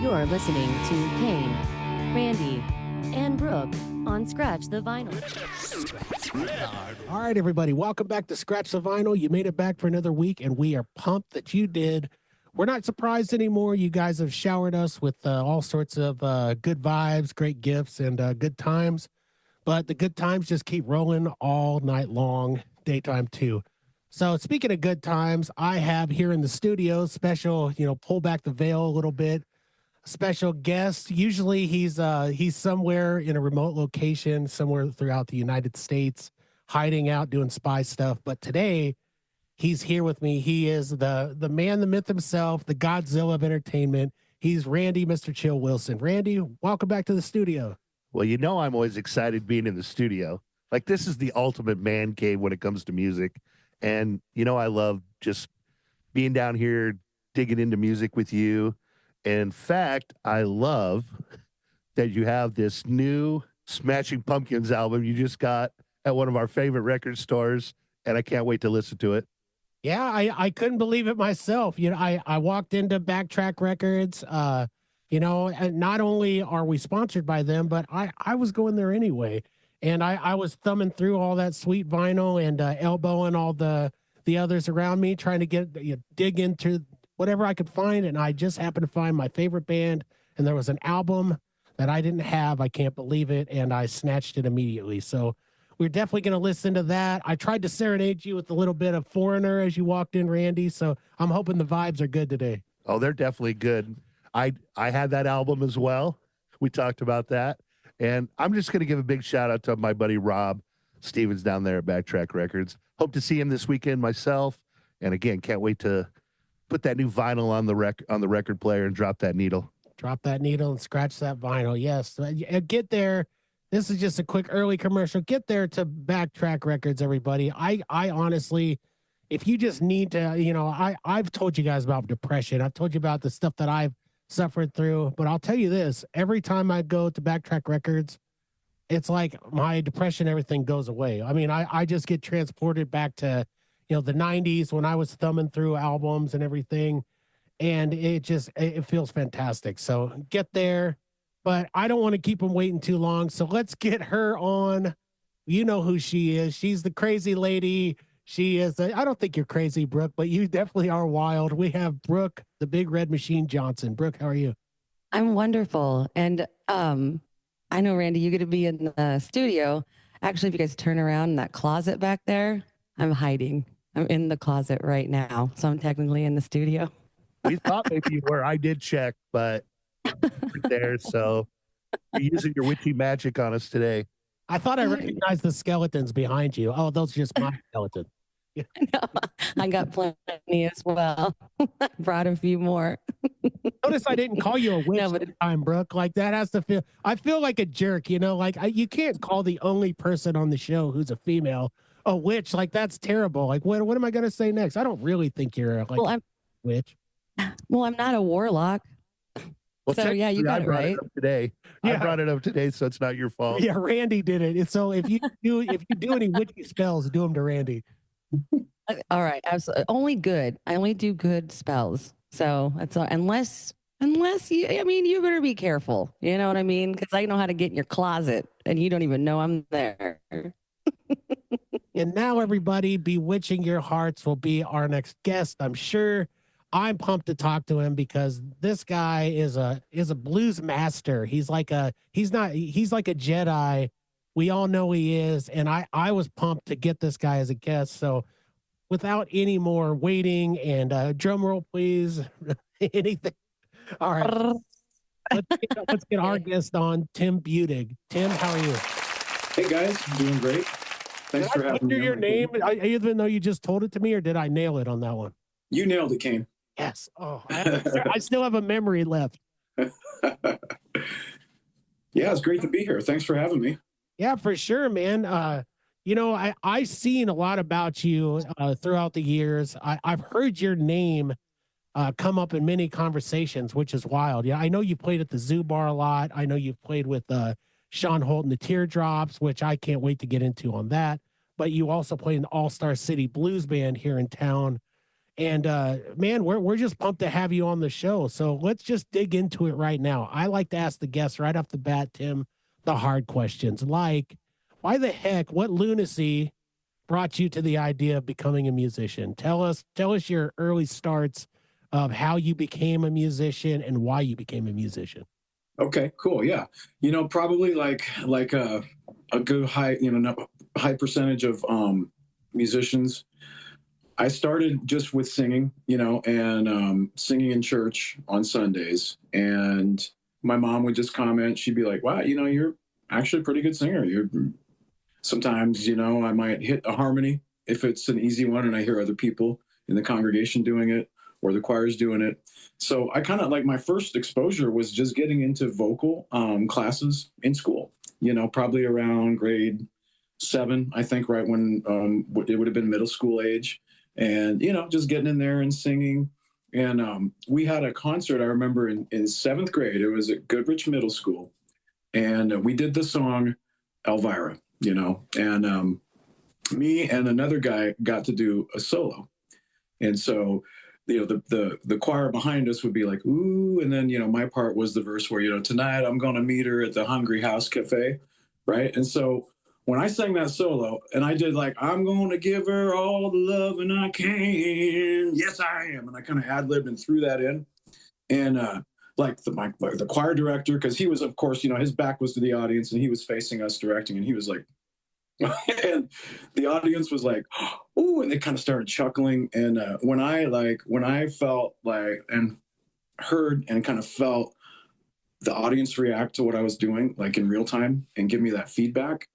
You're listening to Cain, Randy, and Brooke on Scratch the Vinyl. All right, everybody, welcome back to Scratch the Vinyl. You made it back for another week, and we are pumped that you did. We're not surprised anymore. You guys have showered us with all sorts of good vibes, great gifts, and good times. But the good times just keep rolling all night long, daytime too. So speaking of good times, I have here in the studio special, pull back the veil a little bit. Special guest. Usually he's somewhere in a remote location, somewhere throughout the United States, hiding out, doing spy stuff. But today he's here with me. He is the man, the myth himself, the Godzilla of entertainment. He's Randy, Mr. Chill Wilson. Randy, welcome back to the studio. Well, I'm always excited being in the studio. Like, this is the ultimate man cave when it comes to music. And, I love just being down here, digging into music with you. In fact, I love that you have this new Smashing Pumpkins album you just got at one of our favorite record stores, and I can't wait to listen to it. Yeah, I couldn't believe it myself. I walked into Backtrack Records. And not only are we sponsored by them, but I was going there anyway. And I was thumbing through all that sweet vinyl and elbowing all the others around me, trying to dig into whatever I could find. And I just happened to find my favorite band. And there was an album that I didn't have. I can't believe it. And I snatched it immediately. So we're definitely going to listen to that. I tried to serenade you with a little bit of Foreigner as you walked in, Randy. So I'm hoping the vibes are good today. Oh, they're definitely good. I had that album as well. We talked about that. And I'm just going to give a big shout out to my buddy Rob Stevens down there at Backtrack Records. Hope to see him this weekend myself. And again, can't wait to put that new vinyl on the record player and drop that needle. Drop that needle and scratch that vinyl. Yes. Get there. This is just a quick early commercial. Get there to Backtrack Records, everybody. I honestly, if you just need to, I've told you guys about depression. I've told you about the stuff that I've suffered through, but I'll tell you this, every time I go to Backtrack Records, it's like my depression, everything goes away. I mean, I just get transported back to, the 90s when I was thumbing through albums and everything. And it feels fantastic. So get there, but I don't want to keep them waiting too long. So let's get her on. You know who she is. She's the crazy lady. She is. I don't think you're crazy, Brooke, but you definitely are wild. We have Brooke, the Big Red Machine Johnson. Brooke, how are you? I'm wonderful. And I know, Randy, you're going to be in the studio. Actually, if you guys turn around in that closet back there, I'm hiding. I'm in the closet right now. So I'm technically in the studio. We thought maybe you were. I did check, but you're there. So you're using your witchy magic on us today. I thought I recognized the skeletons behind you. Oh, those are just my skeletons. Yeah. No, I got plenty as well. Brought a few more. Notice I didn't call you a witch this time, Brooke. Like that has to feel. I feel like a jerk, Like you can't call the only person on the show who's a female a witch. Like that's terrible. Like what am I gonna say next? I don't really think you're a witch. Well, I'm not a warlock. Well, so yeah, you got it right. Today, yeah. I brought it up today, so it's not your fault. Yeah, Randy did it. And so if you do any witchy spells, do them to Randy. All right, absolutely. Only good. I only do good spells. So that's all. Unless you, you better be careful. You know what I mean? Because I know how to get in your closet, and you don't even know I'm there. And now, everybody, Bewitching Your Hearts will be our next guest. I'm sure. I'm pumped to talk to him because this guy is a blues master. He's like a Jedi. We all know he is. And I was pumped to get this guy as a guest. So without any more waiting and drum roll, please. Anything. All right. Let's get our guest on, Tim Budig. Tim, how are you? Hey guys, doing great. Thanks for having me. Your name, even though you just told it to me, or did I nail it on that one? You nailed it, Cain. Yes. Oh, I still have a memory left. Yeah, it's great to be here. Thanks for having me. Yeah, for sure, man. I've seen a lot about you throughout the years. I've heard your name come up in many conversations, which is wild. Yeah, I know you played at the Zoo Bar a lot. I know you've played with Sean Holt and the Teardrops, which I can't wait to get into on that. But you also played in All-Star City Blues Band here in town. And man, we're just pumped to have you on the show. So let's just dig into it right now. I like to ask the guests right off the bat, Tim, the hard questions, like why the heck, what lunacy brought you to the idea of becoming a musician? Tell us your early starts of how you became a musician and why you became a musician. Okay, cool. Yeah. Probably like a good high, high percentage of musicians. I started just with singing, and singing in church on Sundays. And my mom would just comment, she'd be like, wow, you're actually a pretty good singer. You're sometimes, I might hit a harmony if it's an easy one and I hear other people in the congregation doing it or the choir's doing it. So I kind of like my first exposure was just getting into vocal classes in school, probably around grade 7, I think, right when it would have been middle school age. And, just getting in there and singing. And we had a concert, I remember, in 7th grade. It was at Goodrich Middle School. And we did the song Elvira, and me and another guy got to do a solo. And so, the choir behind us would be like, ooh, and then, my part was the verse where, tonight I'm going to meet her at the Hungry House Cafe, right? And so when I sang that solo and I did like, I'm going to give her all the love and I can, yes, I am. And I kind of ad-libbed and threw that in. And like the choir director, because he was, of course, his back was to the audience and he was facing us directing, and he was like, and the audience was like, oh, and they kind of started chuckling. And when I felt like and heard and kind of felt the audience react to what I was doing, like in real time, and give me that feedback,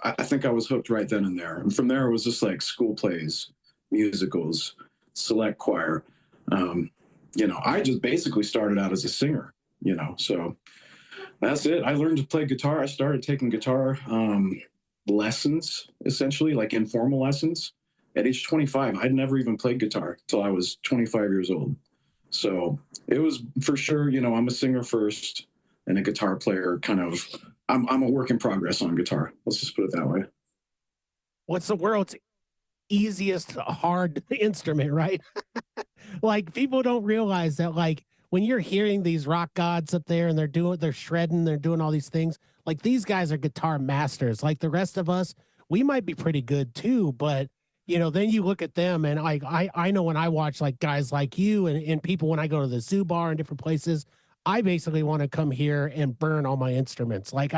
I think I was hooked right then and there. And from there, it was just like school plays, musicals, select choir. I just basically started out as a singer, so that's it. I learned to play guitar. I started taking guitar lessons, essentially, like informal lessons at age 25. I'd never even played guitar till I was 25 years old. So it was for sure, I'm a singer first and a guitar player kind of. I'm a work in progress on guitar. Let's just put it that way. What's the world's easiest hard instrument, right? Like people don't realize that like when you're hearing these rock gods up there and they're shredding, they're doing all these things, like these guys are guitar masters. Like the rest of us, we might be pretty good too, but then you look at them and like I know when I watch like guys like you and people when I go to the zoo bar and different places, I basically want to come here and burn all my instruments. Like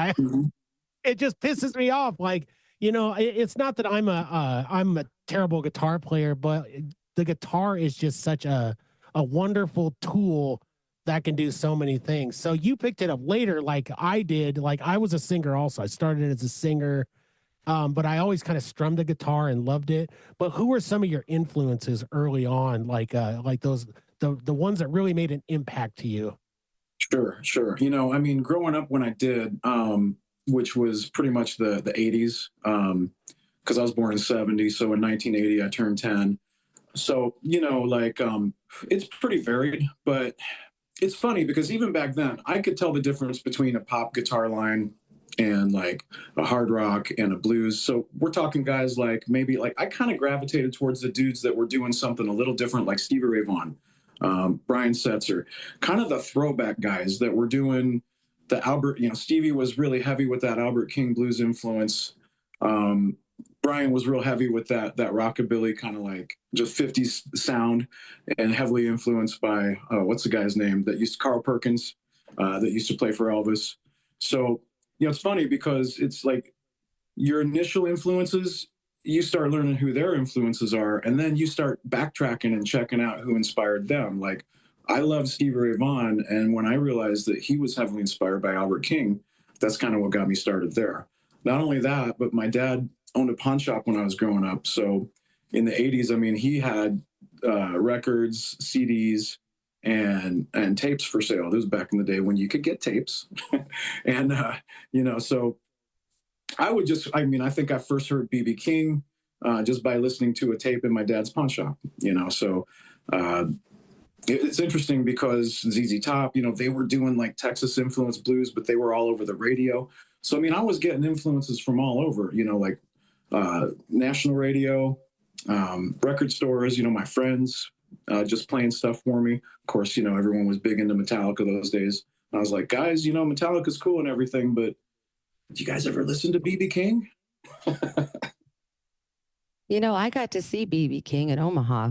it just pisses me off. Like, it's not that I'm a terrible guitar player, but the guitar is just such a wonderful tool that can do so many things. So you picked it up later, like I did. Like I was a singer also. I started as a singer, but I always kind of strummed the guitar and loved it. But who were some of your influences early on, like those the ones that really made an impact to you? Sure. Growing up when I did, which was pretty much the 80s, because I was born in 70. So in 1980, I turned 10. So, it's pretty varied, but it's funny because even back then, I could tell the difference between a pop guitar line and like a hard rock and a blues. So we're talking guys like maybe like I kind of gravitated towards the dudes that were doing something a little different, like Stevie Ray Vaughan, Brian Setzer, kind of the throwback guys that were doing the Albert. Stevie was really heavy with that Albert King blues influence. Brian was real heavy with that rockabilly kind of like just 50s sound, and heavily influenced by what's the guy's name that used Carl Perkins, that used to play for Elvis. So it's funny because it's like your initial influences, you start learning who their influences are, and then you start backtracking and checking out who inspired them. Like I love Stevie Ray Vaughan, and when I realized that he was heavily inspired by Albert King, that's kind of what got me started there. Not only that, but my dad owned a pawn shop when I was growing up. So in the 80s, he had records, CDs, and tapes for sale. This was back in the day when you could get tapes. And, so I would I think I first heard B.B. King just by listening to a tape in my dad's pawn shop, So it's interesting because ZZ Top, they were doing like Texas influenced blues, but they were all over the radio. So, I was getting influences from all over, like national radio, record stores, my friends just playing stuff for me. Of course, everyone was big into Metallica those days. And I was like, guys, Metallica's cool and everything, but did you guys ever listen to BB King? I got to see BB King at Omaha,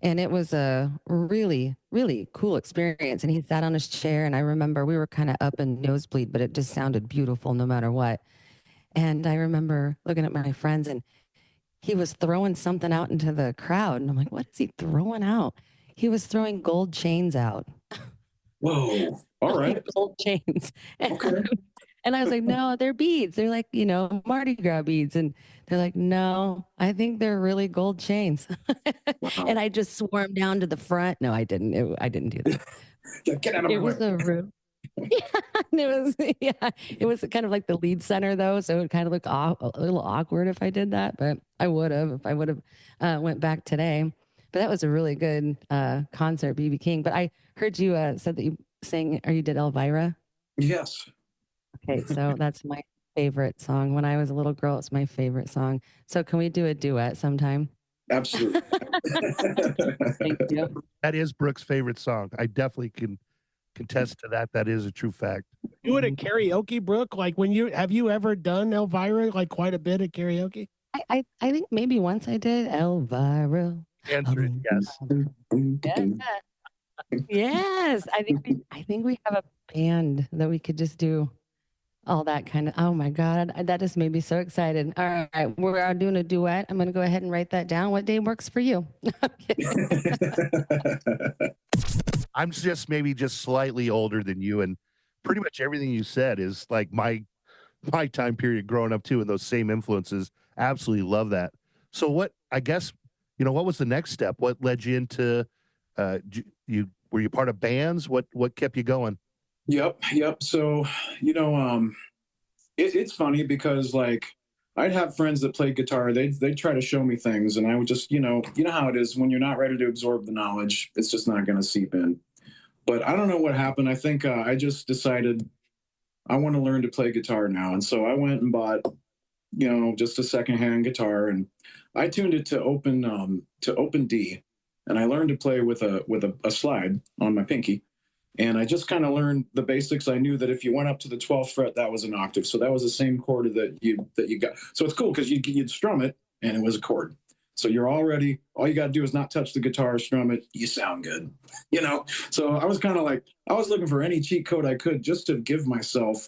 and it was a really, really cool experience. And he sat on his chair, and I remember we were kind of up in nosebleed, but it just sounded beautiful no matter what. And I remember looking at my friends, and he was throwing something out into the crowd. And I'm like, what is he throwing out? He was throwing gold chains out. Whoa. All right. Gold chains. Okay. And I was like, no, they're beads. They're like, Mardi Gras beads. And they're like, no, I think they're really gold chains. Wow. And I just swarmed down to the front. No, I didn't. I didn't do that. Yeah, get out of my It was way. a room. It was kind of like the lead center though. So it kind of looked a little awkward if I did that, but I would have, if I would have went back today. But that was a really good concert, BB King. But I heard you said that you sang, or you did Elvira. Yes. Okay, so that's my favorite song. When I was a little girl, it's my favorite song. So can we do a duet sometime? Absolutely. Thank you. That is Brooke's favorite song. I definitely can contest to that. That is a true fact. Do it at karaoke, Brooke? Like have you ever done Elvira like quite a bit at karaoke? I think maybe once I did Elvira. Answer it, yes. Yes. I think we have a band that we could just do all that kind of. Oh my God, that just made me so excited. All right, we're doing a duet. I'm going to go ahead and write that down. What day works for you? I'm just maybe slightly older than you, and pretty much everything you said is like my time period growing up too, and those same influences. Absolutely love that. So what what was the next step? What led you into were you part of bands? What kept you going? Yep. So, it's funny because like I'd have friends that played guitar. They'd try to show me things, and I would just, how it is when you're not ready to absorb the knowledge, it's just not going to seep in. But I don't know what happened. I think I just decided I want to learn to play guitar now, and so I went and bought, just a secondhand guitar, and I tuned it to open D, and I learned to play with a slide on my pinky. And I just kind of learned the basics. I knew that if you went up to the 12th fret, that was an octave. So that was the same chord that you got. So it's cool because you'd strum it and it was a chord. So all you got to do is not touch the guitar, strum it. You sound good, So I was kind of like, I was looking for any cheat code I could just to give myself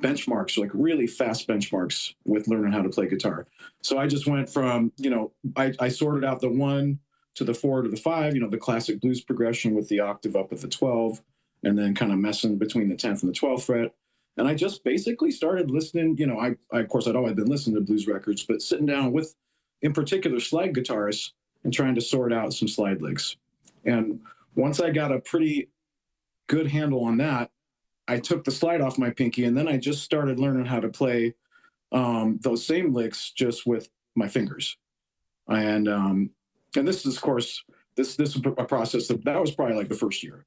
benchmarks, like really fast benchmarks with learning how to play guitar. So I just went from, I sorted out the 1 to the 4 to the 5, the classic blues progression with the octave up at the 12. And then kind of messing between the 10th and the 12th fret. And I just basically started listening. Of course, I'd always been listening to blues records, but sitting down with, in particular, slide guitarists and trying to sort out some slide licks. And once I got a pretty good handle on that, I took the slide off my pinky, and then I just started learning how to play those same licks just with my fingers. And this is, of course, this is a process that was probably like the first year.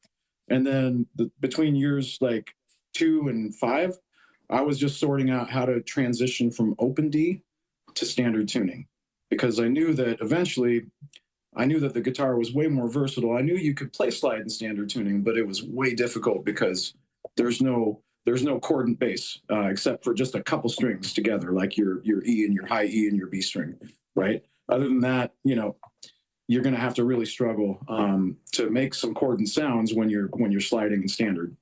And then between years like 2 and 5, I was just sorting out how to transition from open D to standard tuning, because I knew that eventually the guitar was way more versatile. I knew you could play slide in standard tuning, but it was way difficult because there's no chord and bass except for just a couple strings together, like your E and your high E and your B string, right? Other than that, you're going to have to really struggle to make some chord sounds when you're sliding in standard.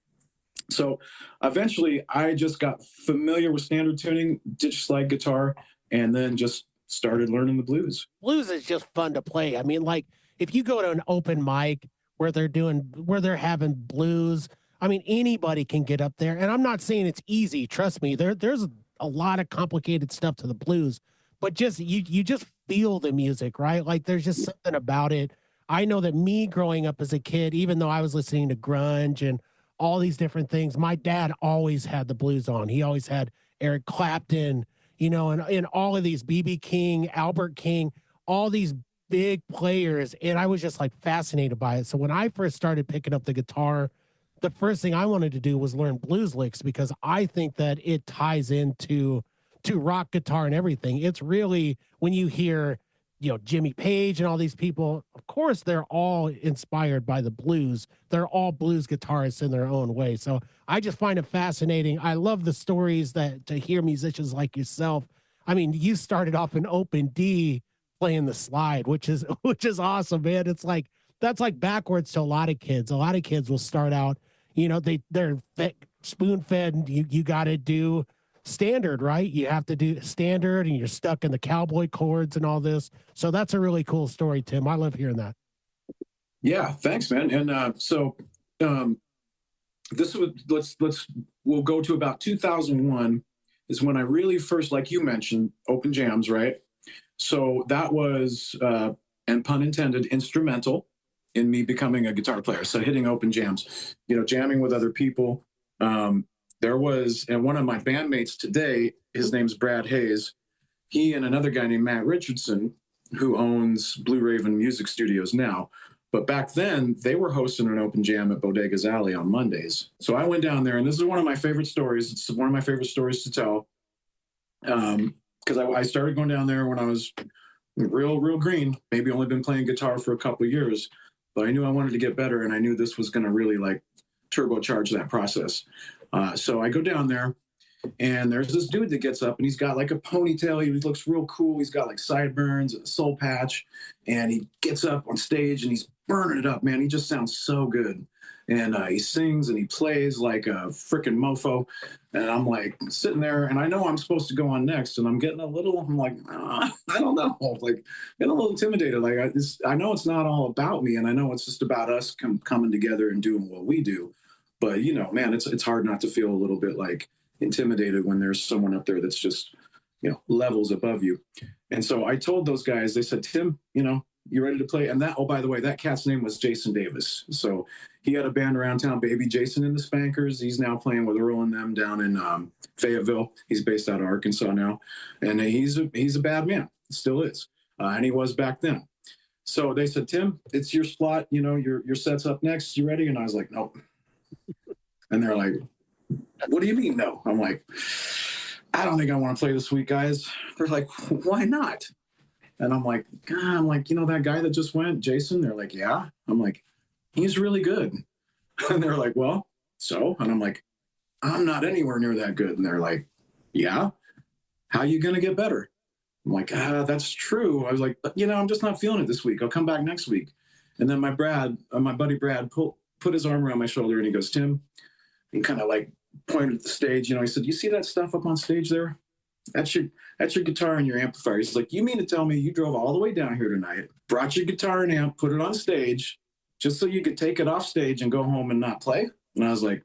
So eventually I just got familiar with standard tuning, did slide guitar, and then just started learning the blues. Blues is just fun to play. I mean, like if you go to an open mic where they're having blues, I mean, anybody can get up there. And I'm not saying it's easy. Trust me, there's a lot of complicated stuff to the blues, but just you just feel the music, right? Like there's just something about it. I know that me growing up as a kid, even though I was listening to grunge and all these different things, my dad always had the blues on. He always had Eric Clapton, and all of these BB King, Albert King, all these big players. And I was just like fascinated by it. So when I first started picking up the guitar, the first thing I wanted to do was learn blues licks, because I think that it ties into rock guitar and everything. It's really, when you hear Jimmy Page and all these people, of course, they're all inspired by the blues. They're all blues guitarists in their own way. So I just find it fascinating. I love the stories that to hear musicians like yourself. I mean, you started off in open D playing the slide, which is awesome, man. It's like that's like backwards to a lot of kids. A lot of kids will start out, they're spoon fed, and you got to do standard, right? You have to do standard, and you're stuck in the cowboy chords and all this. So that's a really cool story, Tim. I love hearing that. Yeah, thanks, man. And this was we'll go to about 2001 is when I really first, like you mentioned, open jams, right? So that was, and pun intended, instrumental in me becoming a guitar player. So hitting open jams, jamming with other people. There was, and one of my bandmates today, his name's Brad Hayes. He and another guy named Matt Richardson, who owns Blue Raven Music Studios now. But back then, they were hosting an open jam at Bodega's Alley on Mondays. So I went down there, and this is one of my favorite stories. It's one of my favorite stories to tell. Because I started going down there when I was real green, maybe only been playing guitar for a couple of years. But I knew I wanted to get better, and I knew this was going to really turbocharge that process. So I go down there, and there's this dude that gets up, and he's got like a ponytail. He looks real cool. He's got like sideburns and a soul patch, and he gets up on stage, and he's burning it up, man. He just sounds so good. And he sings and he plays like a freaking mofo. And I'm like sitting there, and I know I'm supposed to go on next, and I'm getting I'm like, I don't know, like getting a little intimidated. Like I know it's not all about me, and I know it's just about us coming together and doing what we do. But man, it's hard not to feel a little bit like intimidated when there's someone up there that's just levels above you. And so I told those guys, they said, Tim, you ready to play? And that, oh, by the way, that cat's name was Jason Davis. So he had a band around town, Baby Jason and the Spankers. He's now playing with Earl and them down in Fayetteville. He's based out of Arkansas now. And he's a bad man, still is. And he was back then. So they said, Tim, it's your spot. Your set's up next. You ready? And I was like, nope. And they're like, what do you mean, no? I'm like, I don't think I want to play this week, guys. They're like, why not? And I'm like, that guy that just went, Jason? They're like, yeah. I'm like, he's really good. And they're like, well, so? And I'm like, I'm not anywhere near that good. And they're like, yeah? How you going to get better? I'm like, that's true. I was like, I'm just not feeling it this week. I'll come back next week. And then my buddy Brad put his arm around my shoulder, and he goes, Tim, and kind of like pointed at the stage. He said, you see that stuff up on stage there? That's your guitar and your amplifier. He's like, you mean to tell me you drove all the way down here tonight, brought your guitar and amp, put it on stage, just so you could take it off stage and go home and not play? And I was like,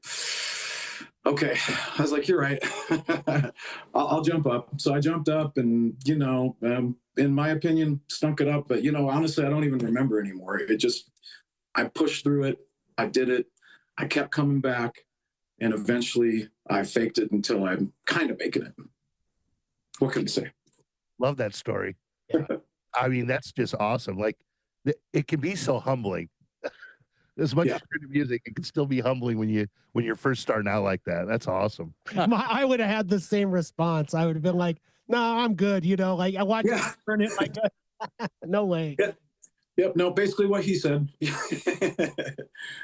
okay. I was like, you're right. I'll jump up. So I jumped up and, in my opinion, stunk it up. But, honestly, I don't even remember anymore. I pushed through it. I did it. I kept coming back. And eventually I faked it until I'm kind of making it. What can you say? Love that story. I mean, that's just awesome. Like, it can be so humbling. As much as you're into music, it can still be humbling when you're first starting out like that. That's awesome. I would have had the same response. I would have been like, no, I'm good. Like I watched you turn it like, no way. Yeah. Yep. No, basically what he said.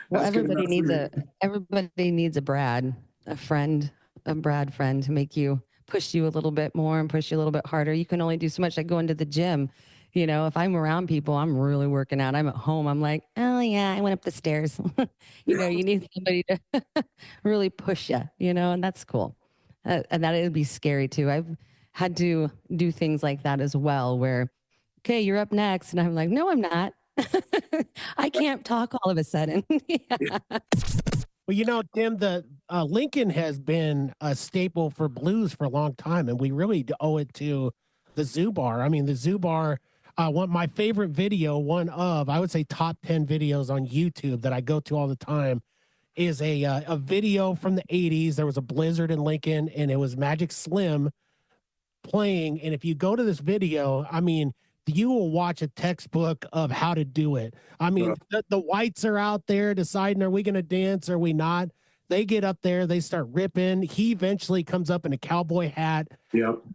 Well, everybody needs a Brad, a Brad friend to make you push you a little bit more and push you a little bit harder. You can only do so much. Like going to the gym. If I'm around people, I'm really working out. I'm at home. I'm like, oh yeah, I went up the stairs. You need somebody to really push you, and that's cool. And that would be scary too. I've had to do things like that as well where, okay, you're up next. And I'm like, no, I'm not. I can't talk all of a sudden. Yeah. Well, Tim, the Lincoln has been a staple for blues for a long time, and we really owe it to the Zoo Bar. I mean, the Zoo Bar, my favorite video, I would say top 10 videos on YouTube that I go to all the time, is a video from the 80s. There was a blizzard in Lincoln, and it was Magic Slim playing. And if you go to this video, I mean, you will watch a textbook of how to do it. I mean, the whites are out there deciding, are we going to dance? Or are we not? They get up there, they start ripping. He eventually comes up in a cowboy hat,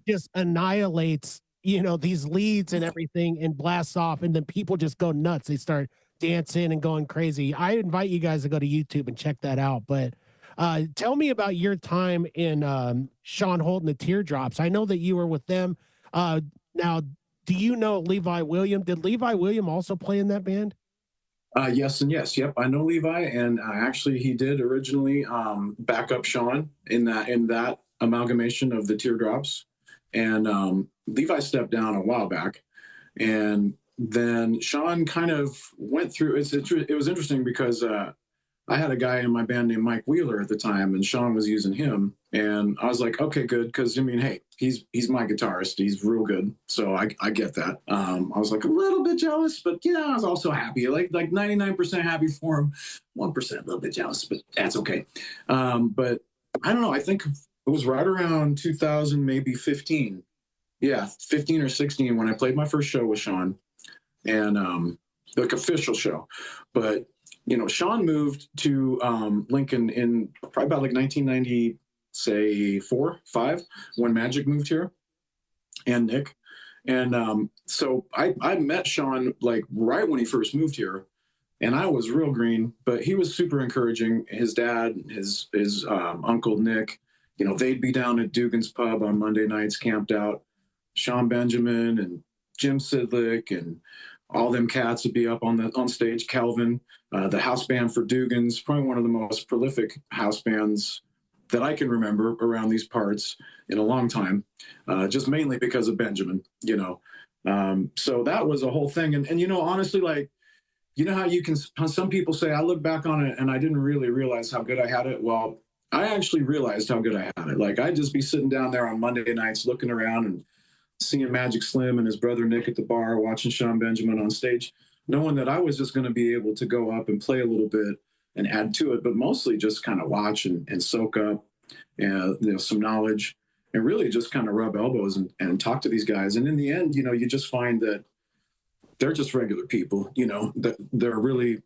just annihilates these leads and everything and blasts off, and then people just go nuts. They start dancing and going crazy. I invite you guys to go to YouTube and check that out. But tell me about your time in Sean Holt and the Teardrops. I know that you were with them. Now, do you know Levi William? Did Levi William also play in that band? Yes and yes. Yep, I know Levi, and actually he did originally back up Sean in that amalgamation of the Teardrops, and Levi stepped down a while back, and then Sean kind of went through. It was interesting because I had a guy in my band named Mike Wheeler at the time, and Sean was using him. And I was like, okay, good. Because, I mean, hey, he's my guitarist. He's real good. So I get that. I was like a little bit jealous, but yeah, I was also happy. Like 99% happy for him, 1% a little bit jealous, but that's okay. But I don't know. I think it was right around 2000, maybe 15. Yeah, 15 or 16 when I played my first show with Sean, and like official show. But Sean moved to Lincoln in probably about like 1990, say 4-5, when Magic moved here, and Nick. And so I met Sean like right when he first moved here, and I was real green, but he was super encouraging. His dad, his uncle Nick, they'd be down at Dugan's Pub on Monday nights, camped out. Sean Benjamin and Jim Sidlick and all them cats would be up on stage. Calvin, the house band for Dugan's, probably one of the most prolific house bands that I can remember around these parts in a long time, just mainly because of Benjamin, So that was a whole thing. And honestly, like, how some people say, I look back on it and I didn't really realize how good I had it. Well, I actually realized how good I had it. Like, I'd just be sitting down there on Monday nights looking around and seeing Magic Slim and his brother Nick at the bar, watching Sean Benjamin on stage, knowing that I was just going to be able to go up and play a little bit and add to it, but mostly just kind of watch and soak up some knowledge and really just kind of rub elbows and talk to these guys. And in the end, you just find that they're just regular people, that they're really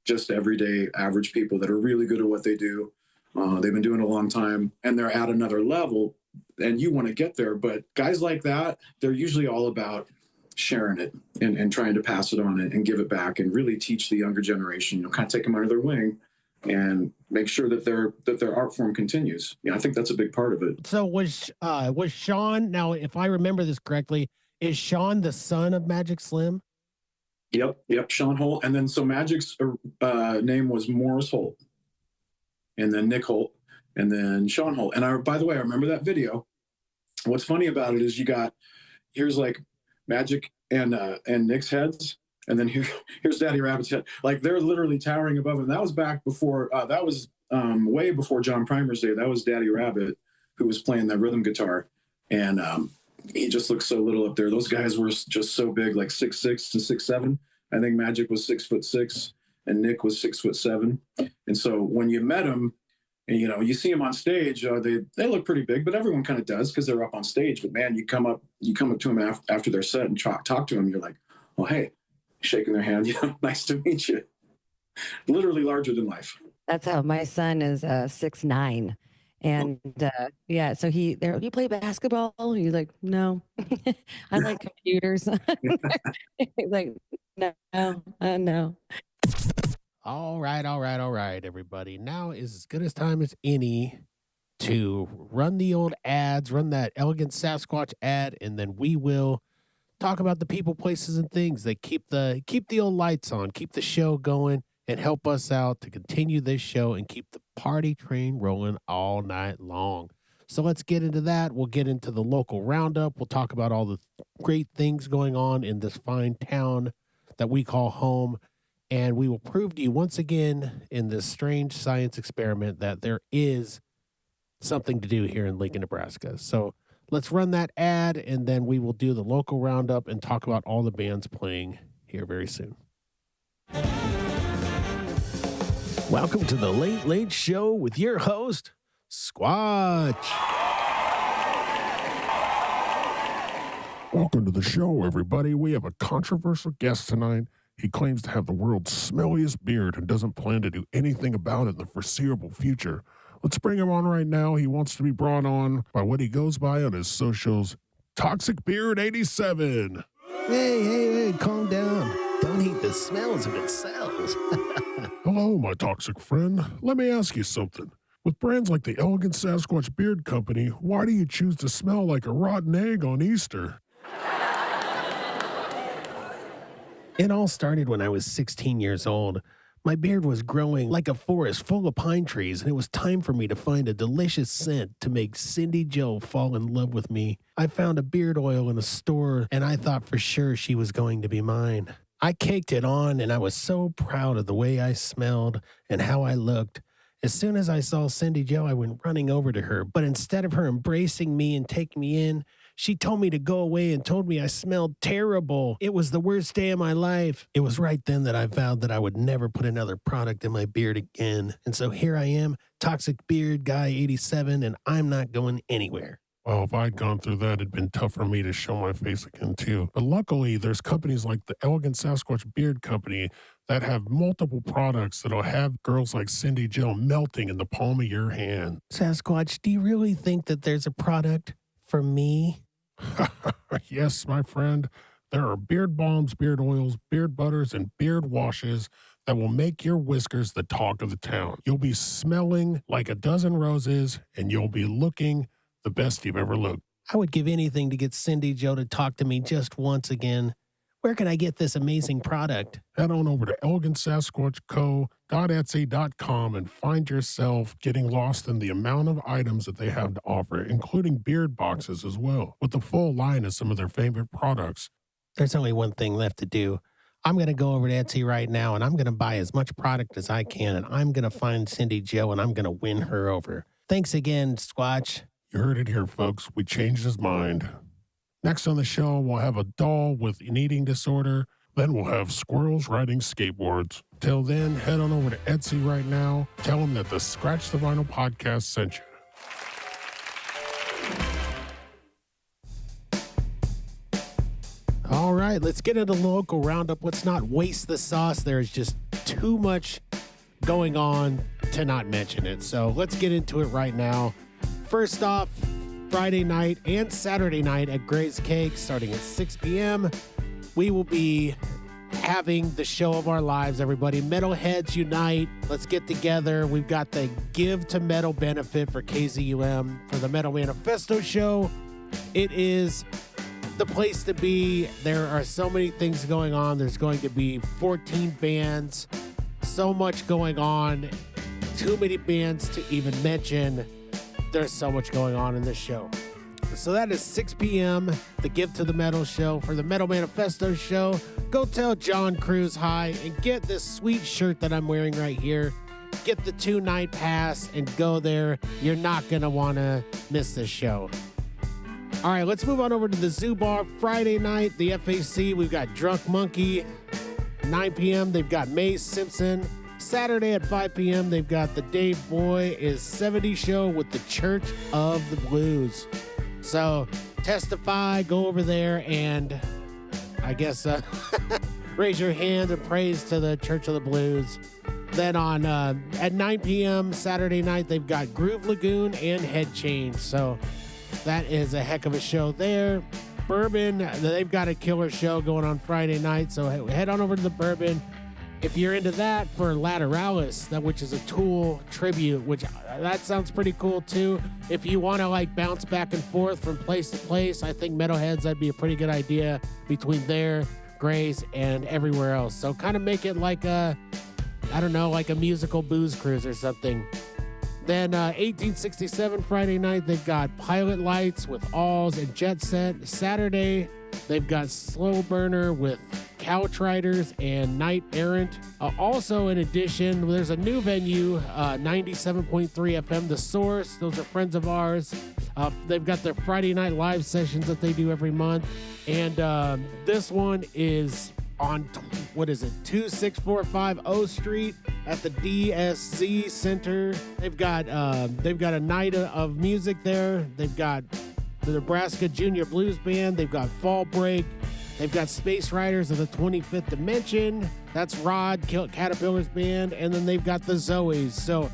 just everyday average people that are really good at what they do. They've been doing it a long time and they're at another level, and you want to get there. But guys like that, they're usually all about sharing it and trying to pass it on and give it back and really teach the younger generation, kind of take them under their wing and make sure that their art form continues. I think that's a big part of it. So was Sean, now if I remember this correctly, is Sean the son of Magic Slim? Yep, Sean Holt. And then so Magic's name was Morris Holt, and then Nick Holt, and then Sean Holt. And by the way, I remember that video. What's funny about it is here's like Magic and Nick's heads, and then here's Daddy Rabbit's head. Like, they're literally towering above him. That was back before, that was way before John Primer's day. That was Daddy Rabbit, who was playing that rhythm guitar. And he just looked so little up there. Those guys were just so big, like 6'6" and 6'7". I think Magic was 6'6" and Nick was 6'7". And so when you met him, and you see them on stage, they look pretty big, but everyone kind of does because they're up on stage. But man, you come up to them after their set and talk to them. You're like, oh, hey, shaking their hand. Nice to meet you. Literally larger than life. That's how my son is 6'9". And yeah, so you play basketball? He's like, no, I like computers. He's like, no, no. All right, everybody. Now is as good a time as any to run the old ads, run that Elegant Sasquatch ad, and then we will talk about the people, places, and things that keep the old lights on, keep the show going, and help us out to continue this show and keep the party train rolling all night long. So let's get into that. We'll get into the local roundup. We'll talk about all the great things going on in this fine town that we call home. And we will prove to you once again in this strange science experiment that there is something to do here in Lincoln, Nebraska. So let's run that ad, and then we will do the local roundup and talk about all the bands playing here very soon. Welcome to the Late Late Show with your host, Squatch. Welcome to the show, everybody. We have a controversial guest tonight. He claims to have the world's smelliest beard and doesn't plan to do anything about it in the foreseeable future. Let's bring him on right now. He wants to be brought on by what he goes by on his socials, Toxic Beard 87. Hey, calm down. Don't hate the smells of it sells. Hello, my toxic friend. Let me ask you something. With brands like the Elegant Sasquatch Beard Company, why do you choose to smell like a rotten egg on Easter? It all started when I was 16 years old. My beard was growing like a forest full of pine trees, and it was time for me to find a delicious scent to make Cindy Jo fall in love with me. I found a beard oil in a store, and I thought for sure she was going to be mine. I caked it on, and I was so proud of the way I smelled and how I looked. As soon as I saw Cindy Jo, I went running over to her, but instead of her embracing me and taking me in, she told me to go away and told me I smelled terrible. It was the worst day of my life. It was right then that I vowed that I would never put another product in my beard again. And so here I am, Toxic Beard Guy 87, and I'm not going anywhere. Well, if I'd gone through that, it'd been tough for me to show my face again, too. But luckily, there's companies like the Elegant Sasquatch Beard Company that have multiple products that'll have girls like Cindy Jo melting in the palm of your hand. Sasquatch, do you really think that there's a product for me? Yes, my friend. There are beard balms, beard oils, beard butters, and beard washes that will make your whiskers the talk of the town. You'll be smelling like a dozen roses, and you'll be looking the best you've ever looked. I would give anything to get Cindy Jo to talk to me just once again. Where can I get this amazing product? Head on over to elegantsasquatchco.etsy.com and find yourself getting lost in the amount of items that they have to offer, including beard boxes as well, with a full line of some of their favorite products. There's only one thing left to do. I'm going to go over to Etsy right now, and I'm going to buy as much product as I can, and I'm going to find Cindy Jo, and I'm going to win her over. Thanks again, Squatch. You heard it here, folks. We changed his mind. Next on the show, we'll have a doll with an eating disorder. Then we'll have squirrels riding skateboards. Till then, head on over to Etsy right now. Tell them that the Scratch the Vinyl podcast sent you. All right, let's get into the local roundup. Let's not waste the sauce. There's just too much going on to not mention it. So let's get into it right now. First off, Friday night and Saturday night at Gray's Cake, starting at 6 p.m., we will be having the show of our lives, everybody. Metalheads Unite. Let's get together. We've got the Give to Metal benefit for KZUM for the Metal Manifesto show. It is the place to be. There are so many things going on. There's going to be 14 bands. So much going on. Too many bands to even mention. There's so much going on in this show. So that is 6 p.m., the Give to the Metal show. For the Metal Manifesto show, go tell John Cruz hi and get this sweet shirt that I'm wearing right here. Get the 2-night pass and go there. You're not going to want to miss this show. All right, let's move on over to the Zoo Bar. Friday night, the FAC, we've got Drunk Monkey. 9 p.m., they've got Mace Simpson. Saturday at 5 p.m., they've got the Dave Boy is 70 show with the Church of the Blues. So testify, go over there, and I guess raise your hand and praise to the Church of the Blues. Then on at 9 p.m. Saturday night, they've got Groove Lagoon and Head Change. So that is a heck of a show there. Bourbon, they've got a killer show going on Friday night. So head on over to the Bourbon. If you're into that, for Lateralis, which is a Tool tribute, which that sounds pretty cool too. If you want to like bounce back and forth from place to place, I think Metalheads, that'd be a pretty good idea between there, Grays, and everywhere else. So kind of make it like a musical booze cruise or something. Then 1867 Friday night, they've got Pilot Lights with Alls and Jet Set. Saturday, they've got Slow Burner with Couch Riders and Night Errant. Also, in addition, there's a new venue, 97.3 FM, The Source. Those are friends of ours. They've got their Friday night live sessions that they do every month. And this one is on, 26450 O Street at the DSZ Center. They've got a night of music there. They've got the Nebraska Junior Blues Band. They've got Fall Break. They've got Space Riders of the 25th Dimension. That's Rod Caterpillar's band. And then they've got the Zoes. So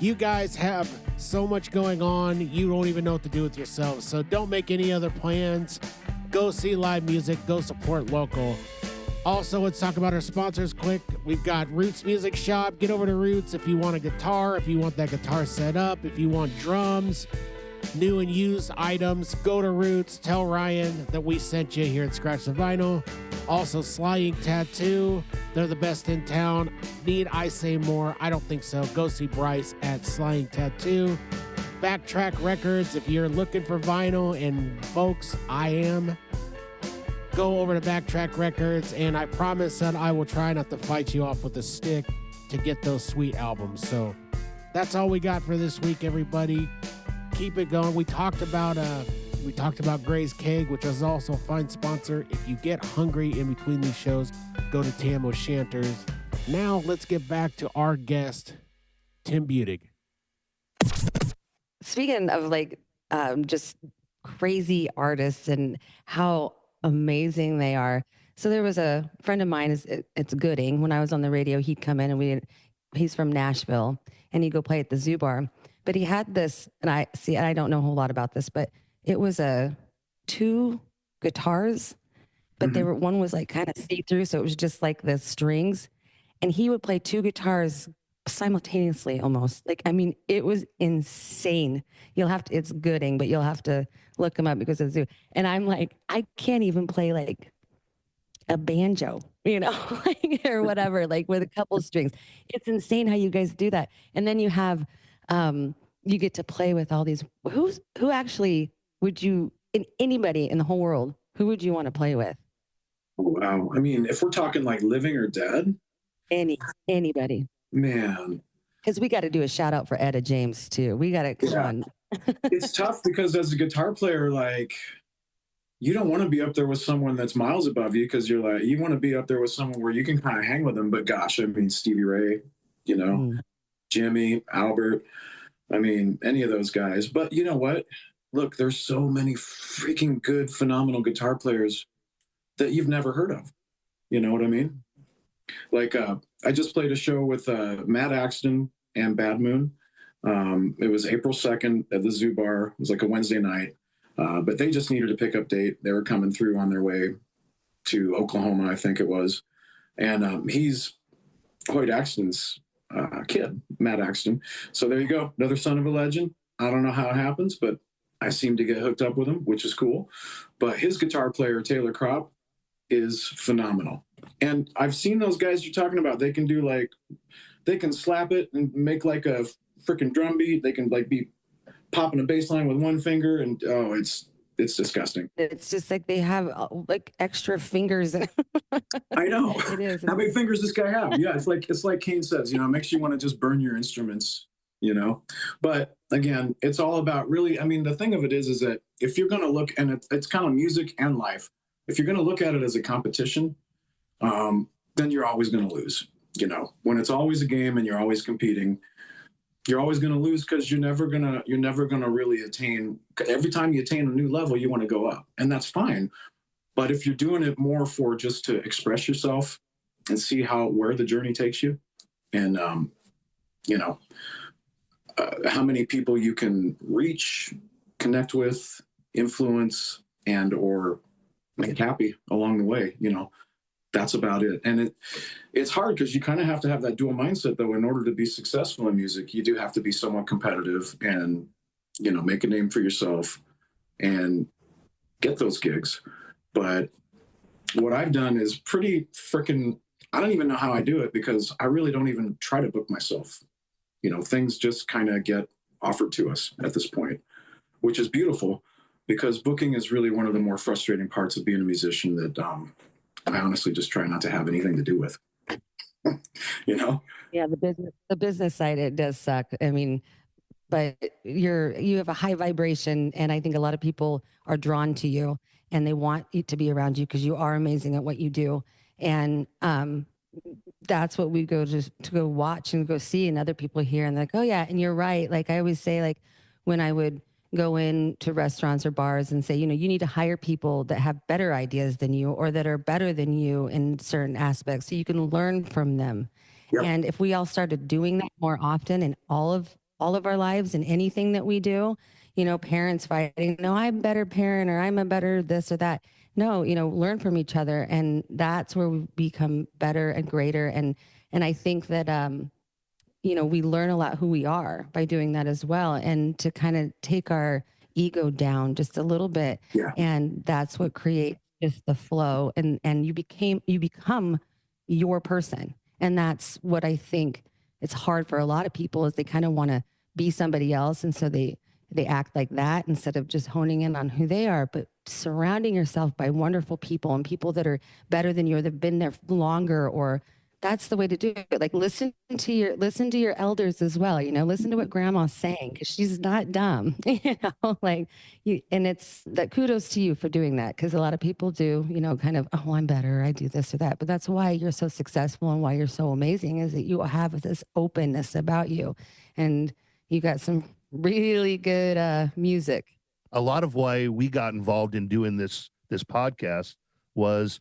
You guys have so much going on, you don't even know what to do with yourselves. So don't make any other plans. Go see live music, go support local. Also, let's talk about our sponsors quick. We've got Roots Music Shop. Get over to Roots if you want a guitar, if you want that guitar set up, if you want drums, new and used items. Go to Roots. Tell Ryan that we sent you here at Scratch the Vinyl. Also, Slying Tattoo. They're the best in town. Need I say more? I don't think so. Go see Bryce at Slying Tattoo. Backtrack Records. If you're looking for vinyl, and folks, I am. Go over to Backtrack Records, and I promise that I will try not to fight you off with a stick to get those sweet albums. So that's all we got for this week, everybody. Keep it going. We talked about Gray's Keg, which is also a fine sponsor. If you get hungry in between these shows, go to Tam O'Shanter's. Now let's get back to our guest, Tim Budig. Speaking of just crazy artists and how amazing they are. So there was a friend of mine, it's Gooding. When I was on the radio, he'd come in and he's from Nashville, and he'd go play at the Zoo Bar. But he had this, and I don't know a whole lot about this, but it was two guitars, but one was like kind of see-through, so it was just like the strings, and he would play two guitars simultaneously almost. It was insane. It's Gooding, but you'll have to look him up because of the Zoo. And I'm like, I can't even play like a banjo, or whatever, like with a couple of strings. It's insane how you guys do that. And then you have you get to play with all these. Who actually would you, anybody in the whole world, who would you want to play with? Wow. I mean, if we're talking like living or dead, anybody, man. Because we got to do a shout out for Etta James too. We got to come on. It's tough because as a guitar player, like, you don't want to be up there with someone that's miles above you, because you're like, you want to be up there with someone where you can kind of hang with them. But gosh, I mean, Stevie Ray, Jimmy, Albert, I mean, any of those guys. But you know what? Look, there's so many freaking good, phenomenal guitar players that you've never heard of. You know what I mean? Like, I just played a show with Matt Axton and Bad Moon. It was April 2nd at the Zoo Bar. It was like a Wednesday night. But they just needed a pickup date. They were coming through on their way to Oklahoma, I think it was. And he's Hoyt Axton's kid, Matt Axton. So there you go. Another son of a legend. I don't know how it happens, but I seem to get hooked up with him, which is cool. But his guitar player, Taylor Kropp, is phenomenal. And I've seen those guys you're talking about. They can they can slap it and make like a freaking drum beat. They can like be popping a bass line with one finger, and it's disgusting. It's just like they have like extra fingers. I know. It is. How many fingers this guy have? Yeah, it's like Cain says, it makes you want to just burn your instruments, But again, it's all about really, I mean, the thing of it is that if you're going to look, and it's kind of music and life, if you're going to look at it as a competition, then you're always going to lose. When it's always a game and you're always competing, you're always going to lose, because you're never gonna really attain. Every time you attain a new level, you want to go up, and that's fine. But if you're doing it more for just to express yourself and see where the journey takes you, and how many people you can reach, connect with, influence, and or make happy along the way, that's about it. And it's hard because you kind of have to have that dual mindset, though. In order to be successful in music, you do have to be somewhat competitive and, make a name for yourself and get those gigs. But what I've done is pretty freaking, I don't even know how I do it, because I really don't even try to book myself. Things just kind of get offered to us at this point, which is beautiful, because booking is really one of the more frustrating parts of being a musician that, I honestly just try not to have anything to do with, Yeah, the business side, it does suck. I mean, but you have a high vibration, and I think a lot of people are drawn to you, and they want to be around you because you are amazing at what you do. And that's what we go to go watch and go see, and other people hear, and they're like, oh yeah, and you're right. Like I always say, like when I would go into restaurants or bars and say, you need to hire people that have better ideas than you, or that are better than you in certain aspects, so you can learn from them. Yep. And if we all started doing that more often, and all of all of our lives in anything that we do. You know, parents fighting, no, I'm a better parent, or I'm a better this or that. No, you know, learn from each other. And that's where we become better and greater. And I think that, you know, we learn a lot who we are by doing that as well. And to kind of take our ego down just a little bit. Yeah. And that's what creates just the flow. And you become your person. And that's what I think it's hard for a lot of people, is they kind of want to be somebody else. And so they act like that instead of just honing in on who they are. But surrounding yourself by wonderful people and people that are better than you, or they've been there longer, or that's the way to do it. Like listen to your elders as well. You know, listen to what grandma's saying, because she's not dumb. You know, like you, and it's that kudos to you for doing that, because a lot of people do, you know, kind of, oh, I'm better, I do this or that. But that's why you're so successful and why you're so amazing, is that you have this openness about you, and you got some really good music. A lot of why we got involved in doing this podcast was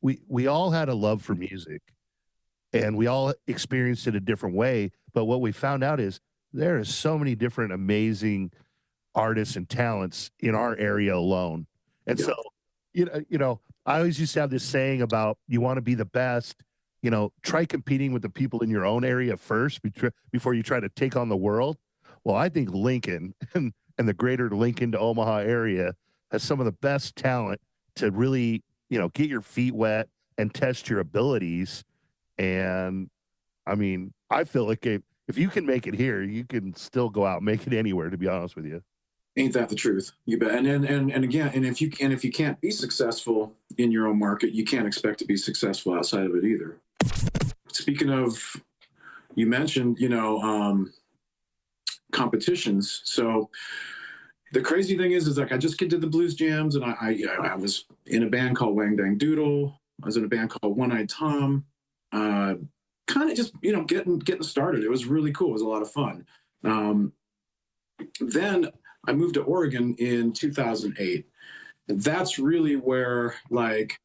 we all had a love for music, and we all experienced it a different way. But what we found out is there are so many different amazing artists and talents in our area alone. And so, you know, I always used to have this saying about, you want to be the best, you know, try competing with the people in your own area first before you try to take on the world. Well, I think Lincoln and the greater Lincoln to Omaha area has some of the best talent to really, you know, get your feet wet and test your abilities. And I mean, I feel like if you can make it here, you can still go out and make it anywhere, to be honest with you. Ain't that the truth? You bet. And again, and if you can't be successful in your own market, you can't expect to be successful outside of it either. Speaking of, you mentioned, you know, competitions. So the crazy thing is like I just did the blues jams, and I was in a band called Wang Dang Doodle. I was in a band called One Eyed Tom. Kind of just, you know, getting started. It was really cool. It was a lot of fun. Then I moved to Oregon in 2008. And that's really where like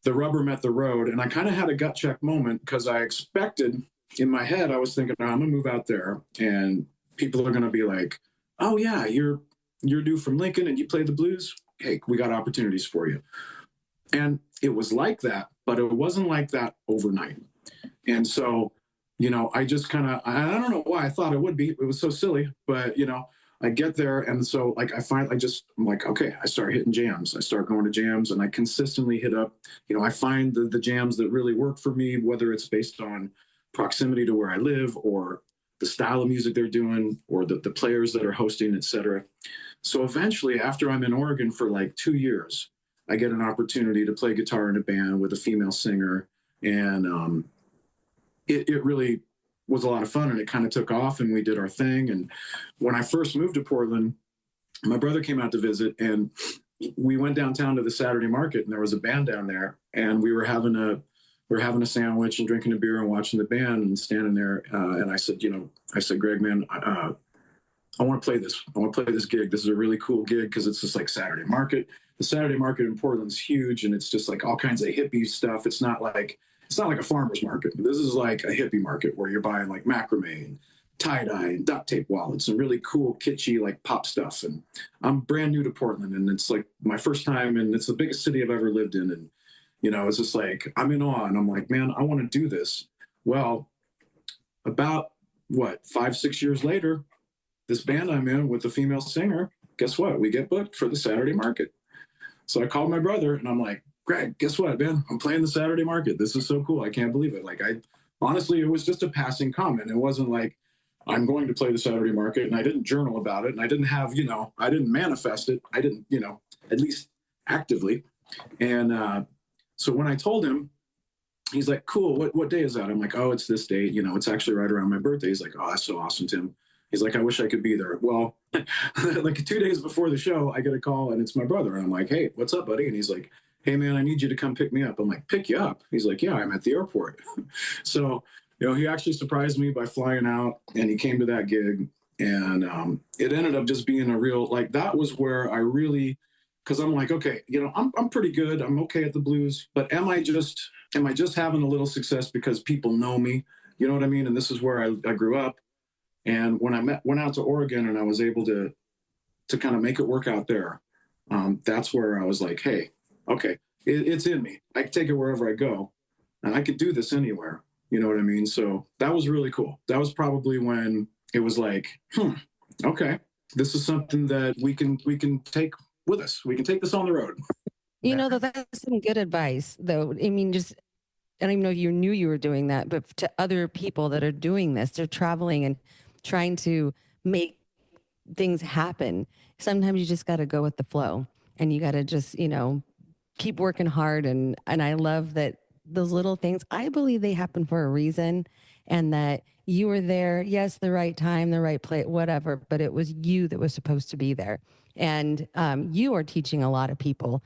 the rubber met the road. And I kind of had a gut check moment, because I expected, in my head, I was thinking, oh, I'm gonna move out there and people are gonna be like, oh yeah, you're dude from Lincoln and you play the blues. Hey, we got opportunities for you. And it was like that, but it wasn't like that overnight. And so, you know, I just kind of, I don't know why I thought it would be. It was so silly, but, you know, I get there. And so, like, I'm like, okay, I start hitting jams. I start going to jams, and I consistently hit up, you know, I find the jams that really work for me, whether it's based on proximity to where I live, or the style of music they're doing, or the players that are hosting, et cetera. So eventually, after I'm in Oregon for like 2 years, I get an opportunity to play guitar in a band with a female singer. And it really was a lot of fun, and it kind of took off, and we did our thing. And when I first moved to Portland, my brother came out to visit, and we went downtown to the Saturday market, and there was a band down there, and we were having a sandwich and drinking a beer and watching the band and standing there. And I said, Greg, man, I want to play this. I want to play this gig. This is a really cool gig, because it's just like Saturday market. The Saturday market in Portland's huge, and it's just like all kinds of hippie stuff. It's not like a farmer's market. This is like a hippie market where you're buying like macrame and tie-dye and duct tape wallets and really cool, kitschy, like pop stuff. And I'm brand new to Portland, and it's like my first time, and it's the biggest city I've ever lived in. And, you know, it's just like, I'm in awe, and I'm like, man, I want to do this. Well, about 5-6 years later, this band I'm in with the female singer, guess what? We get booked for the Saturday market. So I called my brother, and I'm like, Greg, guess what, man? I'm playing the Saturday market. This is so cool. I can't believe it. Like, honestly, it was just a passing comment. It wasn't like I'm going to play the Saturday market, and I didn't journal about it, and I didn't have, you know, I didn't manifest it. I didn't, you know, at least actively. And so when I told him, he's like, cool. What day is that? I'm like, oh, it's this date. You know, it's actually right around my birthday. He's like, oh, that's so awesome, Tim. He's like, I wish I could be there. Well, like 2 days before the show, I get a call, and it's my brother. And I'm like, hey, what's up, buddy? And he's like, hey, man, I need you to come pick me up. I'm like, pick you up? He's like, yeah, I'm at the airport. So, you know, he actually surprised me by flying out, and he came to that gig. And it ended up just being a real, like, that was where I really, because I'm like, okay, you know, I'm pretty good. I'm okay at the blues. But am I just having a little success because people know me? You know what I mean? And this is where I grew up. And when I went out to Oregon and I was able to kind of make it work out there, that's where I was like, hey, okay, it's in me. I can take it wherever I go, and I could do this anywhere. You know what I mean? So that was really cool. That was probably when it was like, okay, this is something that we can take with us. We can take this on the road. You know, that's some good advice, though. I mean, just, I don't even know if you knew you were doing that, but to other people that are doing this, they're traveling and trying to make things happen. Sometimes you just got to go with the flow, and you got to just, you know, keep working hard. And I love that those little things, I believe they happen for a reason, and that you were there. Yes, the right time, the right place, whatever, but it was you that was supposed to be there. And you are teaching a lot of people,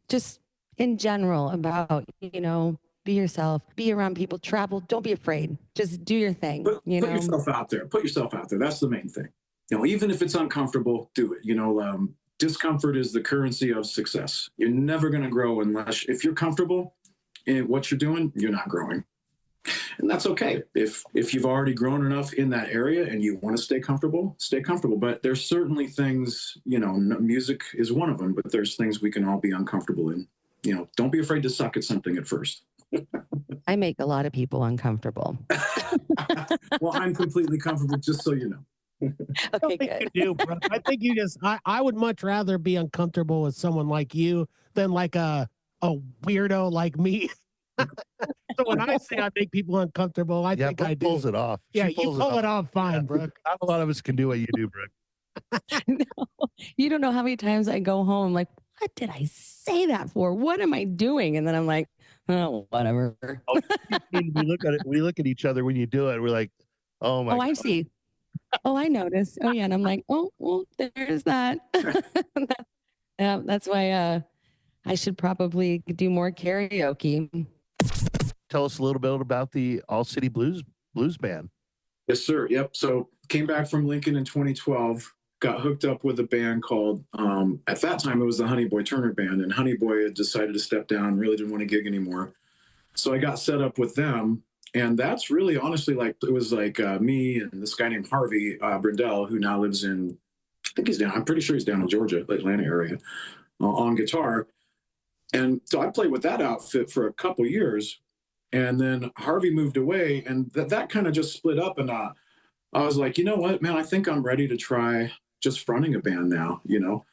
just in general, about, you know, be yourself, be around people, travel, don't be afraid, just do your thing. Put you know, yourself out there. Put yourself out there. That's the main thing. You know, even if it's uncomfortable, do it. You know, discomfort is the currency of success. You're never going to grow unless, if you're comfortable in what you're doing, you're not growing. And that's okay. If you've already grown enough in that area and you want to stay comfortable, stay comfortable. But there's certainly things, you know, music is one of them, but there's things we can all be uncomfortable in. You know, don't be afraid to suck at something at first. I make a lot of people uncomfortable. Well, I'm completely comfortable, just so you know. I don't think you do, bro. I think you just, I would much rather be uncomfortable with someone like you than like a weirdo like me. So when I say I make people uncomfortable, I think Brooke I do. pulls it off. Yeah, She you pull it off fine, Brooke. Not a lot of us can do what you do, Brooke. No, you don't know how many times I go home like, what did I say that for? What am I doing? And then I'm like, oh, whatever. We look at each other when you do it. We're like, oh my Oh, God. I see. Oh, I noticed. Oh, yeah. And I'm like, oh, well, there's that. Yeah, that's why I should probably do more karaoke. Tell us a little bit about the All City Blues Band. Yes, sir. Yep. So came back from Lincoln in 2012, got hooked up with a band called, at that time, it was the Honey Boy Turner Band. And Honey Boy had decided to step down, really didn't want to gig anymore. So I got set up with them. And that's really honestly like, it was like me and this guy named Harvey Brindell, who now lives in, I think he's down, I'm pretty sure he's down in Georgia, the Atlanta area, on guitar. And so I played with that outfit for a couple years. And then Harvey moved away, and that kind of just split up. And I was like, you know what, man, I think I'm ready to try just fronting a band now, you know?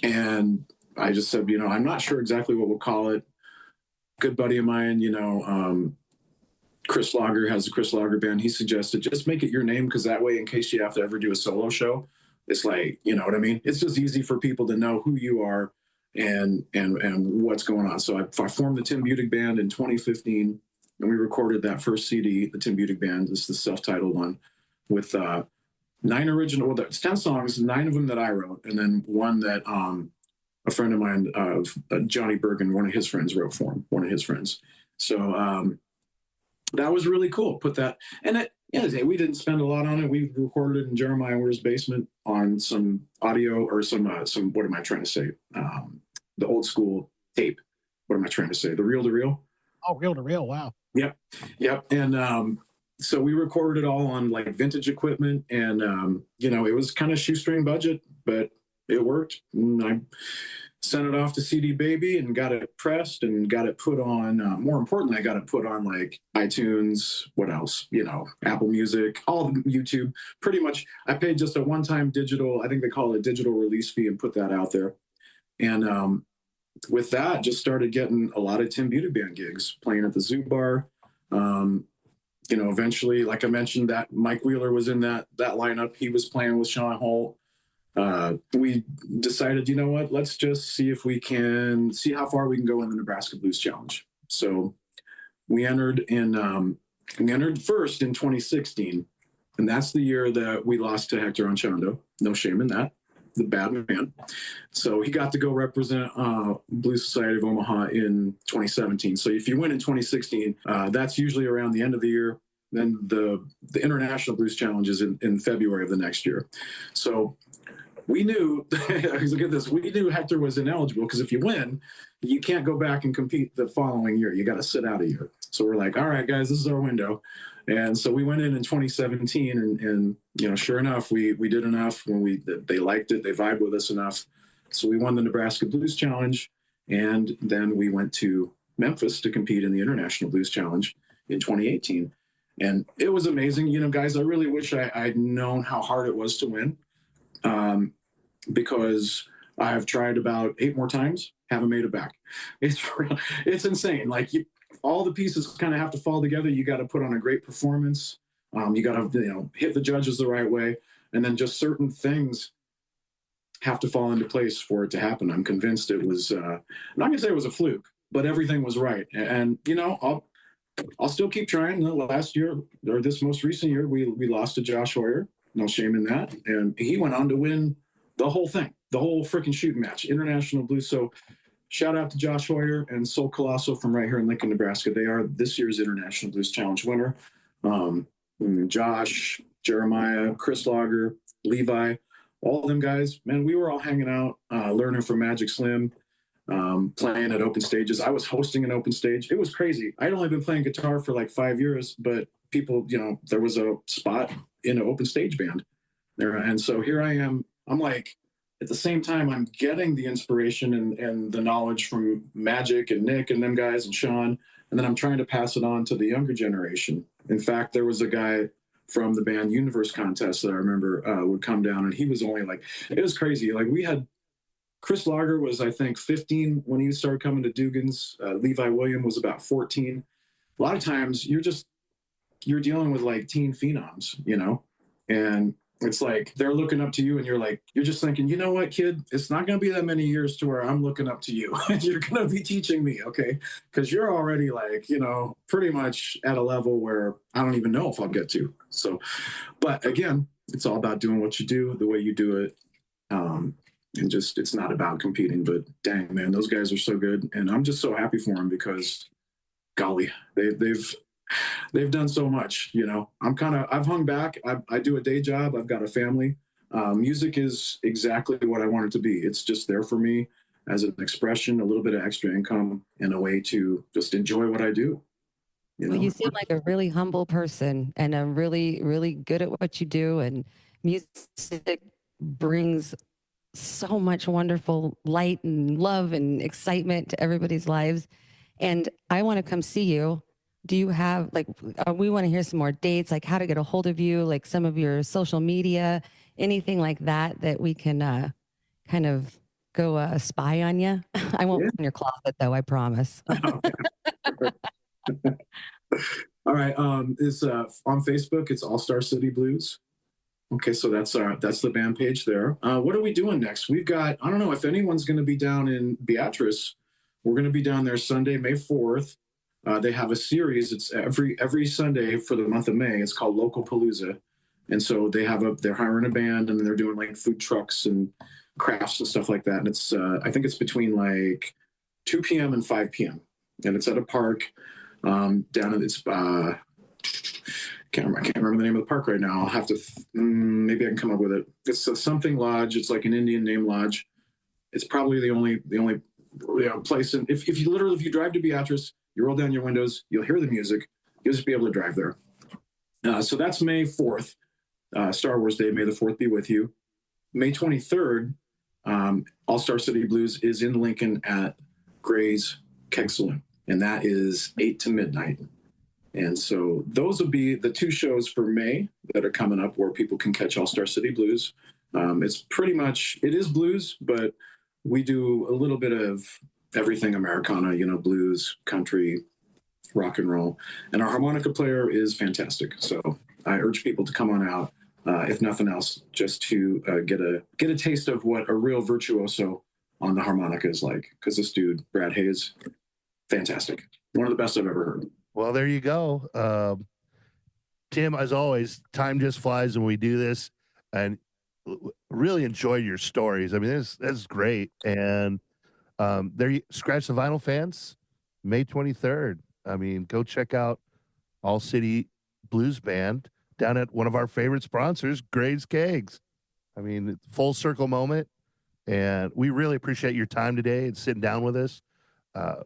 And I just said, you know, I'm not sure exactly what we'll call it. Good buddy of mine, you know, Chris Lager has the Chris Lager Band. He suggested just make it your name, because that way, in case you have to ever do a solo show, it's like, you know what I mean? It's just easy for people to know who you are and what's going on. So I formed the Tim Budig Band in 2015, and we recorded that first CD, the Tim Budig Band. This is the self-titled one, with 9 original, well, it's 10 songs, 9 of them that I wrote, and then one that a friend of mine, Johnny Bergen, one of his friends wrote for him, one of his friends. So that was really cool. Put that, and it, yeah, we didn't spend a lot on it. We recorded it in Jeremiah Weir's basement on some audio or some, what am I trying to say? The old school tape. What am I trying to say? The reel to reel. Oh, reel to reel. Wow. Yep. And so we recorded it all on like vintage equipment, and you know, it was kind of shoestring budget, but it worked. And I sent it off to CD Baby and got it pressed and got it put on. More importantly, I got it put on like iTunes. What else? You know, Apple Music, all of YouTube. Pretty much, I paid just a one-time digital. I think they call it a digital release fee, and put that out there. And with that, just started getting a lot of Tim Budig Band gigs, playing at the Zoo Bar. You know, eventually, like I mentioned, that Mike Wheeler was in that lineup. He was playing with Sean Holt. We decided, you know what, let's just see if we can see how far we can go in the Nebraska Blues Challenge. So we entered first in 2016, and that's the year that we lost to Hector Anchondo. No shame in that, the bad man. So he got to go represent Blues Society of Omaha in 2017. So if you win in 2016, that's usually around the end of the year. Then the International Blues Challenge is in February of the next year. So we knew, look at this, we knew Hector was ineligible because if you win, you can't go back and compete the following year. You got to sit out a year. So we're like, all right, guys, this is our window. And so we went in 2017 and you know, sure enough, we did enough when they liked it. They vibed with us enough. So we won the Nebraska Blues Challenge. And then we went to Memphis to compete in the International Blues Challenge in 2018. And it was amazing. You know, guys, I really wish I'd known how hard it was to win. Because I've tried about 8 more times, haven't made it back. It's insane. Like all the pieces kind of have to fall together. You got to put on a great performance. You got to, you know, hit the judges the right way, and then just certain things have to fall into place for it to happen. I'm convinced it was. I'm not gonna say it was a fluke, but everything was right. And you know, I'll still keep trying. Last year or this most recent year, we lost to Josh Hoyer. No shame in that, and he went on to win the whole thing, the whole freaking shooting match, International Blues. So shout out to Josh Hoyer and Sol Colosso from right here in Lincoln, Nebraska. They are this year's International Blues Challenge winner. Josh, Jeremiah, Chris Lager, Levi, all of them guys, man, we were all hanging out, learning from Magic Slim, playing at open stages. I was hosting an open stage. It was crazy. I'd only been playing guitar for like 5 years, but people, you know, there was a spot in an open stage band there. And so here I am. I'm like, at the same time, I'm getting the inspiration and the knowledge from Magic and Nick and them guys and Sean, and then I'm trying to pass it on to the younger generation. In fact, there was a guy from the band Universe Contest that I remember would come down, and he was only like, it was crazy. Like we had Chris Lager was, I think, 15 when he started coming to Dugan's. Levi William was about 14. A lot of times you're dealing with like teen phenoms, you know, and it's like they're looking up to you and you're just thinking, you know what, kid, it's not going to be that many years to where I'm looking up to you and you're going to be teaching me. Okay. Because you're already like, you know, pretty much at a level where I don't even know if I'll get to. So, but again, it's all about doing what you do, the way you do it. And just, it's not about competing, but dang, man, those guys are so good. And I'm just so happy for them because golly, they've done so much, you know. I've hung back. I do a day job. I've got a family. Music is exactly what I want it to be. It's just there for me as an expression, a little bit of extra income, and a way to just enjoy what I do. You know? Well, you seem like a really humble person and a really, really good at what you do. And music brings so much wonderful light and love and excitement to everybody's lives. And I want to come see you. Do you have like, we want to hear some more dates, like how to get a hold of you, like some of your social media, anything like that we can kind of go spy on you? I won't Yeah. in your closet though, I promise. All right. It's on Facebook. It's All Star City Blues. Okay, so that's the band page there. What are we doing next? We've got, I don't know if anyone's going to be down in Beatrice. We're going to be down there Sunday, May 4th. They have a series. It's every Sunday for the month of May. It's called Local Palooza, and so they're hiring a band and they're doing like food trucks and crafts and stuff like that. And it's I think it's between like 2 p.m. and 5 p.m. and it's at a park down at it's I can't remember the name of the park right now. I'll have to maybe I can come up with it. It's something lodge. It's like an Indian name lodge. It's probably the only place. And if you drive to Beatrice, you roll down your windows, you'll hear the music. You'll just be able to drive there. So that's May 4th, Star Wars Day. May the 4th be with you. May 23rd, All Star City Blues is in Lincoln at Gray's Keg Saloon, and that is 8 to midnight. And so those will be the 2 shows for May that are coming up where people can catch All Star City Blues. It's pretty much, it is blues, but we do a little bit of everything Americana, you know, blues, country, rock and roll. And our harmonica player is fantastic. So I urge people to come on out, if nothing else, just to get a taste of what a real virtuoso on the harmonica is like. Because this dude, Brad Hayes, fantastic. One of the best I've ever heard. Well, there you go. Tim, as always, time just flies when we do this, and really enjoyed your stories. I mean, that's great. And there you Scratch the Vinyl fans, May 23rd. I mean, go check out All City Blues Band down at one of our favorite sponsors, Gray's Kegs. I mean, it's full circle moment. And we really appreciate your time today and sitting down with us.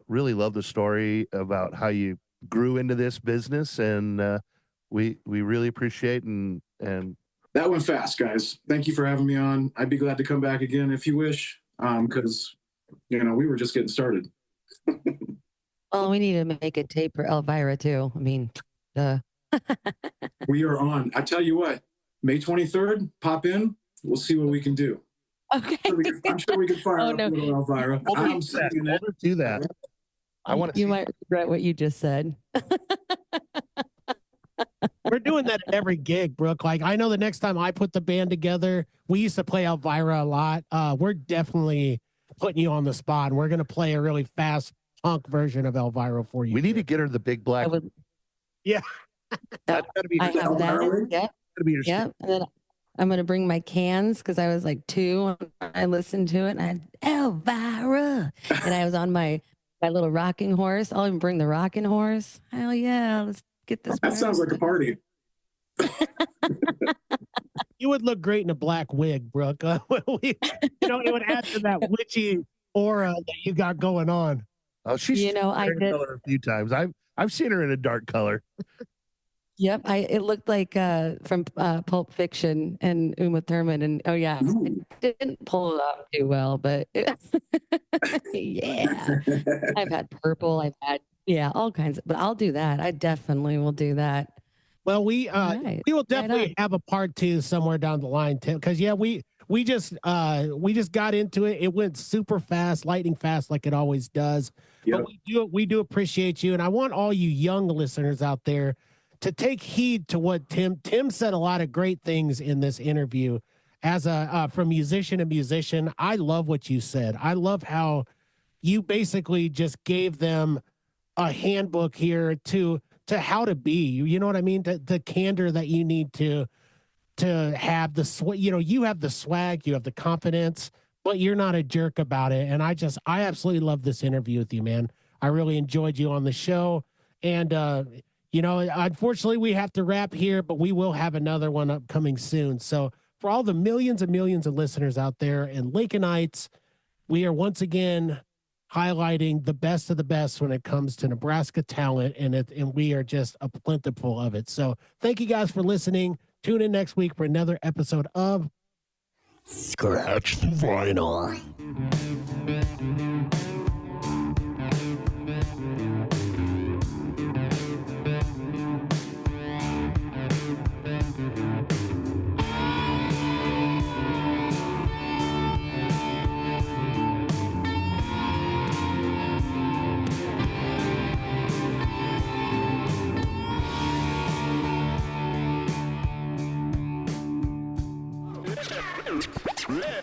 Really love the story about how you grew into this business, and we really appreciate and that went fast, guys. Thank you for having me on. I'd be glad to come back again if you wish, because we were just getting started. Well, we need to make a tape for Elvira too. I mean, We are on. I tell you what, May 23rd, pop in. We'll see what we can do. Okay. I'm sure we can fire Oh, up no. a little Elvira. I'm singing it. do that. I want to. You might regret what you just said. We're doing that at every gig, Brooke. Like, I know the next time I put the band together, we used to play Elvira a lot. We're definitely putting you on the spot, and we're going to play a really fast punk version of Elvira for you. We need to get her the big black. Yeah. That's gotta be I her- have that. Yeah. gotta be her Yeah. And then I'm going to bring my cans because I was like 2 when I listened to it, and I had Elvira. And I was on my little rocking horse. I'll even bring the rocking horse. Hell yeah. Let's get this. That sounds like a party. You would look great in a black wig, Brooke. It would add to that witchy aura that you got going on. Oh, she's I dark did. color a few times. I've seen her in a dark color. Yep, it looked like from Pulp Fiction and Uma Thurman, and oh yeah, it didn't pull it off too well, but yeah, I've had purple, I've had all kinds of, but I'll do that. I definitely will do that. Well, we Right. we will definitely on. have a part 2 somewhere down the line, Tim. Because we just got into it. It went super fast, lightning fast, like it always does. Yep. But we do appreciate you, and I want all you young listeners out there to take heed to what Tim said. A lot of great things in this interview. As from musician to musician, I love what you said. I love how you basically just gave them a handbook here to how to be. You know what I mean? The candor that you need to have you have the swag, you have the confidence, but you're not a jerk about it. And I absolutely love this interview with you, man. I really enjoyed you on the show. And, unfortunately we have to wrap here, but we will have another one upcoming soon. So for all the millions and millions of listeners out there in Lincolnites, we are once again highlighting the best of the best when it comes to Nebraska talent, and we are just a plentiful of it. So thank you guys for listening. Tune in next week for another episode of Scratch the Vinyl. Yeah.